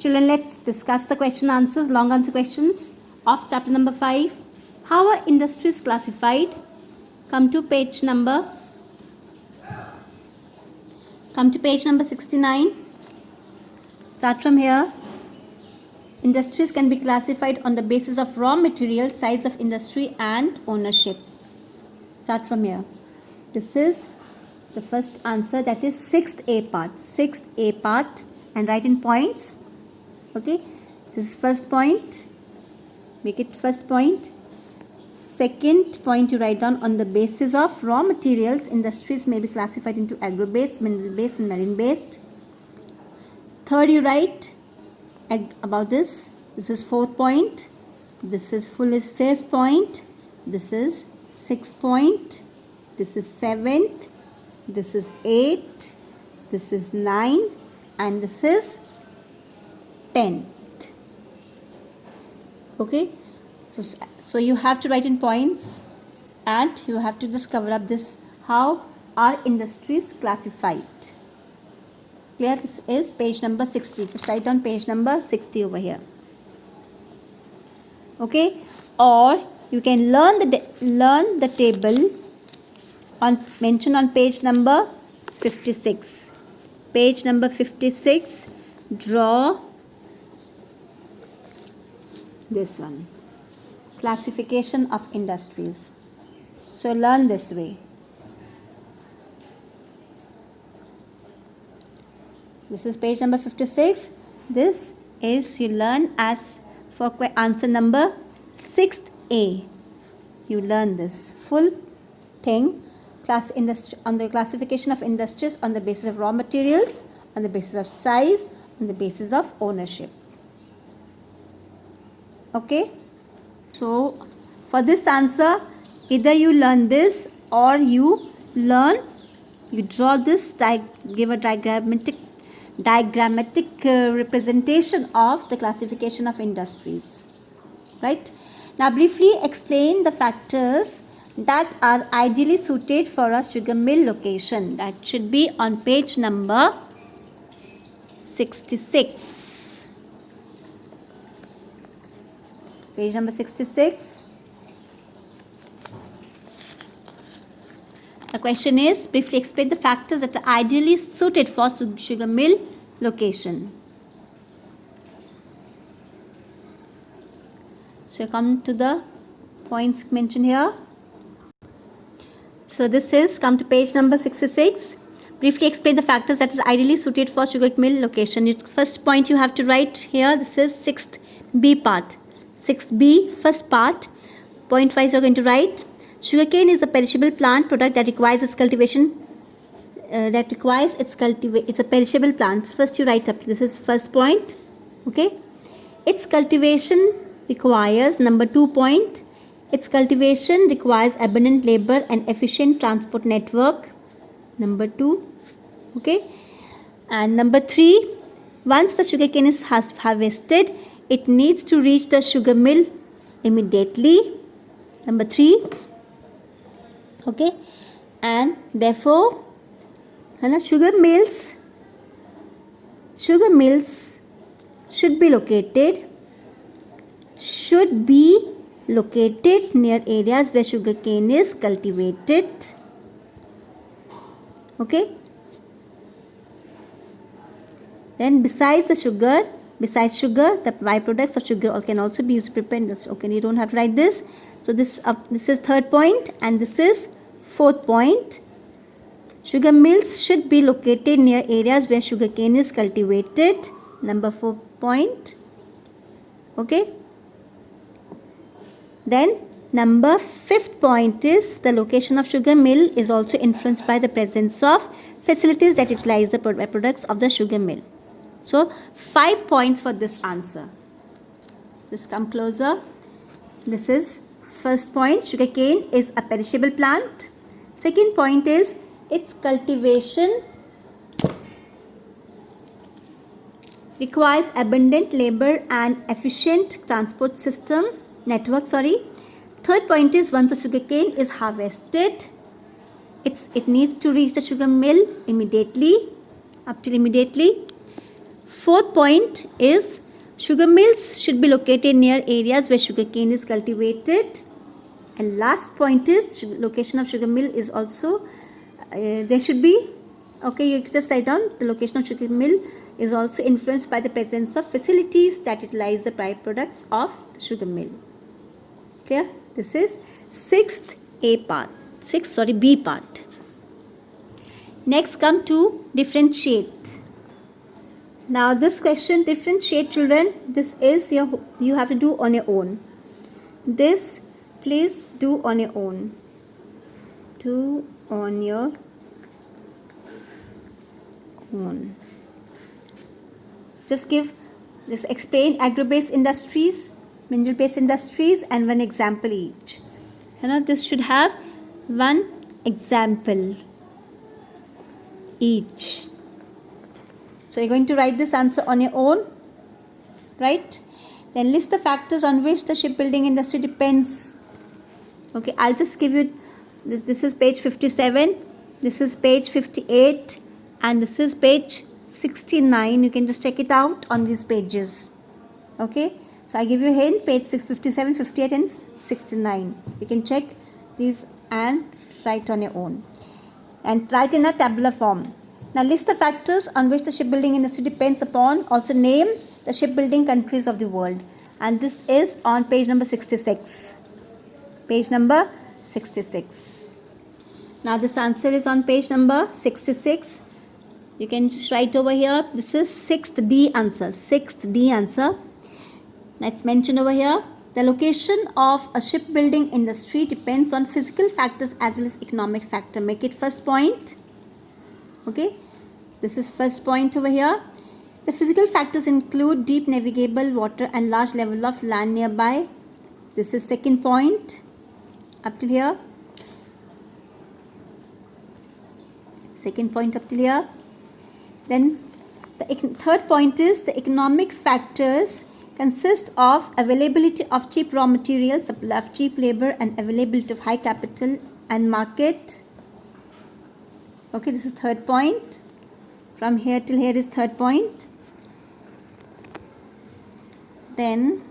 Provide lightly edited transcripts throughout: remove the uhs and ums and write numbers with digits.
Children, let's discuss the question answers, long answer questions of chapter number 5. How are industries classified? Come to page number 69. Start from here. Industries can be classified on the basis of raw material, size of industry and ownership. Start from here. This is the first answer, that is 6th A part. 6th A part, and write in points. Okay, this is first point. Make it first point. Second point you write down, on the basis of raw materials, industries may be classified into agro-based, mineral-based and marine-based. Third you write about this. This is fourth point. This is fifth point. This is sixth point. This is seventh. This is 8, this is 9, and this is 10th. Okay, so you have to write in points, and you have to just cover up this, how are industries classified. Clear? This is page number 60. Just write down page number 60 over here. Okay, or you can learn the table mentioned on page number 56. Page number 56, draw this one, classification of industries. So learn this way. This is page number 56. This is, you learn as for answer number 6th A. You learn this full thing. On the classification of industries on the basis of raw materials, on the basis of size, on the basis of ownership. Okay, so for this answer, either you learn this or you draw this, give a diagrammatic representation of the classification of industries. Right, now briefly explain the factors that are ideally suited for a sugar mill location. That should be on page number 66. Page number 66. The question is, briefly explain the factors that are ideally suited for sugar mill location. So come to the points mentioned here. So this is, come to page number 66. Briefly explain the factors that are ideally suited for sugar mill location. First point you have to write here. This is 6th B part. 6th B, first part. Point wise you are going to write. Sugarcane is a perishable plant product that requires its cultivation. It's a perishable plant. First you write up. This is first point. Okay. Its cultivation requires, number 2 point. Its cultivation requires abundant labor and efficient transport network. Number 2. Okay. And number 3. Once the sugarcane is harvested, it needs to reach the sugar mill immediately. Number 3. Okay. And therefore, sugar mills should be located near areas where sugarcane is cultivated. Okay. Then besides sugar, the byproducts of sugar can also be used to prepare industry. Okay, you don't have to write this. So this is third point, and this is fourth point. Sugar mills should be located near areas where sugarcane is cultivated. Number 4 point. Okay. Then number 5th point is, the location of sugar mill is also influenced by the presence of facilities that utilize the products of the sugar mill. So 5 points for this answer. Just come closer. This is first point, sugarcane is a perishable plant. Second point is, its cultivation requires abundant labor and efficient transport network. Third point is, once the sugarcane is harvested, it needs to reach the sugar mill immediately. Fourth point is sugar mills should be located near areas where sugarcane is cultivated. And last point is location of sugar mill is also there should be, okay, you just write down the location of sugar mill is also influenced by the presence of facilities that utilize the byproducts of the sugar mill. Clear? This is B part. Next come to differentiate. Now this question, differentiate, children, this is you have to do on your own. This please do on your own. Do on your own. Just give this, explain agro-based industries, mineral-based industries, and one example each. This should have one example each. So you're going to write this answer on your own, right? Then list the factors on which the shipbuilding industry depends. Okay, I'll just give you this. This is page 57, this is page 58, and this is page 69. You can just check it out on these pages. Okay, so I give you a hint, page 57, 58 and 69. You can check these and write on your own and write in a tabular form. Now list the factors on which the shipbuilding industry depends upon. Also name the shipbuilding countries of the world. And this is on page number 66. Page number 66. Now this answer is on page number 66. You can just write over here. This is 6th D answer. 6th D answer. Now it's mentioned over here. The location of a shipbuilding industry depends on physical factors as well as economic factor. Make it first point. Okay. This is first point over here. The physical factors include deep navigable water and large level of land nearby. This is second point up till here. Second point up till here. Then the third point is the economic factors consist of availability of cheap raw materials, supply of cheap labor, and availability of high capital and market. Okay, this is third point. From here till here is third point. Then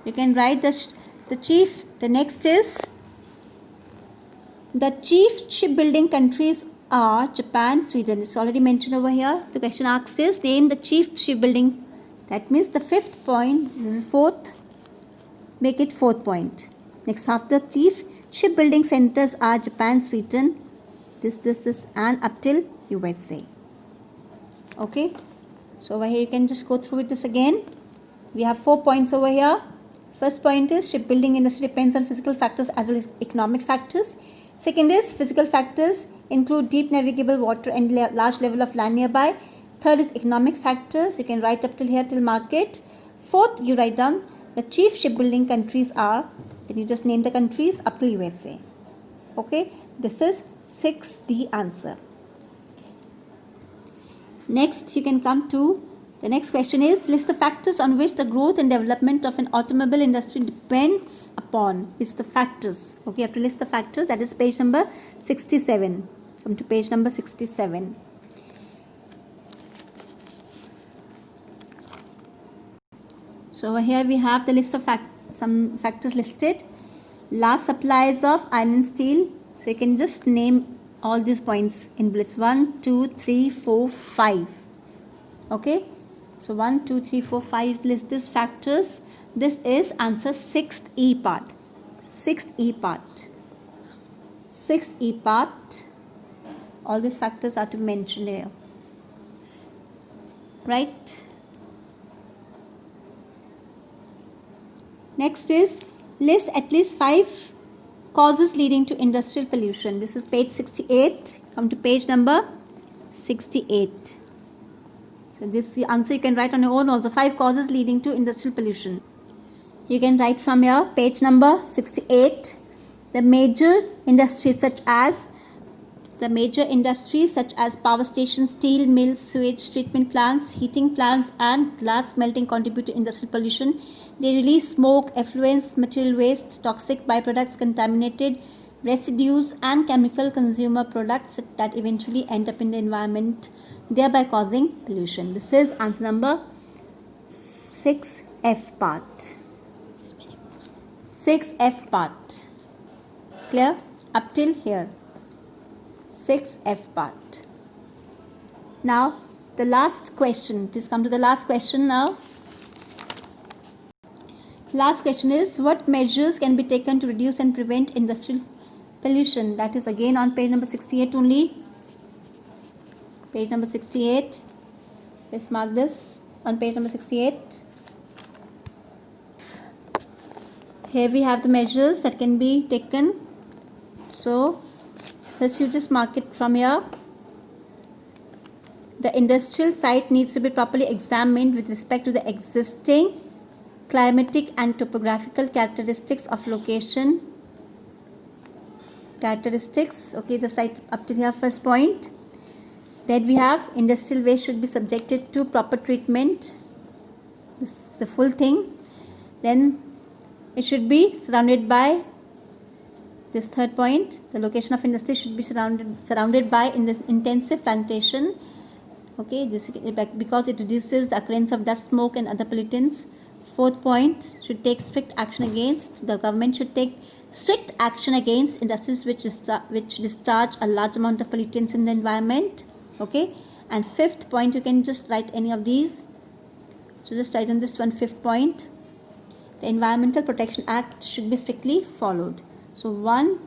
you can write the next is the chief shipbuilding countries are Japan, Sweden. It's already mentioned over here. The question asks is name the chief shipbuilding. That means the fifth point. This is fourth. Make it fourth point. Next half, the chief shipbuilding centers are Japan, Sweden, this and up till USA. Okay. So over here you can just go through with this again. We have 4 points over here. First point is shipbuilding industry depends on physical factors as well as economic factors. Second is physical factors include deep navigable water and large level of land nearby. Third is economic factors. You can write up till here till market. Fourth, you write down the chief shipbuilding countries are. Then you just name the countries up till USA. Okay, this is 6D answer. Next, you can come to the next question is list the factors on which the growth and development of an automobile industry depends upon. List the factors. Okay, you have to list the factors. That is page number 67. Come to page number 67. So over here we have the list of some factors listed. Large supplies of iron and steel. So you can just name all these points in bullets. 1, 2, 3, 4, 5. Okay. So 1, 2, 3, 4, 5 list these factors. This is answer 6th E part. 6th E part. 6th E part. All these factors are to mention here. Right. Next is list at least 5 causes leading to industrial pollution. This is page 68. Come to page number 68. So this the answer you can write on your own also. 5 causes leading to industrial pollution. You can write from here page number 68. The major industries such as power stations, steel mills, sewage treatment plants, heating plants and glass melting contribute to industrial pollution. They release smoke, effluents, material waste, toxic byproducts, contaminated residues and chemical consumer products that eventually end up in the environment, thereby causing pollution. This is answer number 6F part. 6F part. Clear? Up till here. 6F part. Now, the last question. Please come to the last question now. Last question is, what measures can be taken to reduce and prevent industrial pollution? That is again on page number 68 only. Page number 68. Let's mark this on page number 68. Here we have the measures that can be taken. So, first you just mark it from here. The industrial site needs to be properly examined with respect to the existing climatic and topographical characteristics of location. Characteristics, okay, just write up to here first point. Then we have industrial waste should be subjected to proper treatment. This the full thing. Then it should be surrounded by this third point. The location of industry should be surrounded by intensive plantation. Okay, this because it reduces the occurrence of dust, smoke, and other pollutants. Fourth point, should take strict action against. The government should take strict action against industries which discharge a large amount of pollutants in the environment. Okay, and fifth point, you can just write any of these. So just write on this one, fifth point. The Environmental Protection Act should be strictly followed. So 1,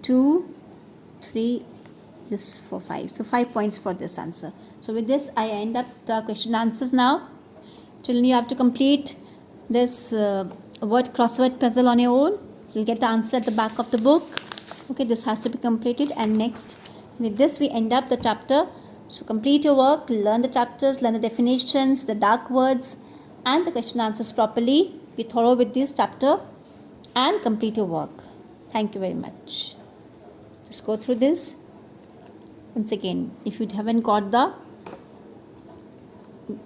2, 3, this 4, 5. So 5 points for this answer. So with this, I end up the question answers now. Children, you have to complete this word crossword puzzle on your own. You'll get the answer at the back of the book. Okay, this has to be completed. And next, with this, we end up the chapter. So complete your work, learn the chapters, learn the definitions, the dark words, and the question answers properly. Be thorough with this chapter and complete your work. Thank you very much. Just go through this. Once again, if you haven't got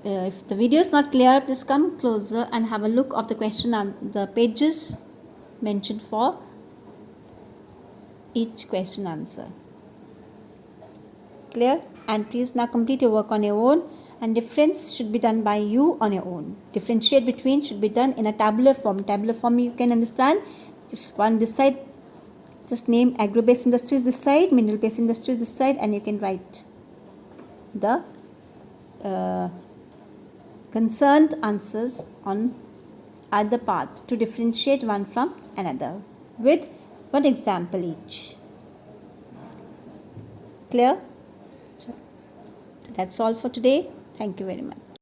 if the video is not clear, please come closer and have a look of the question and the pages mentioned for each question answer. Clear? And please now complete your work on your own, and difference should be done by you on your own. Differentiate between should be done in a tabular form. Tabular form you can understand. Just one this side, just name agro-based industries this side, mineral-based industries this side, and you can write the concerned answers on either part to differentiate one from another with one example each. Clear? So that's all for today. Thank you very much.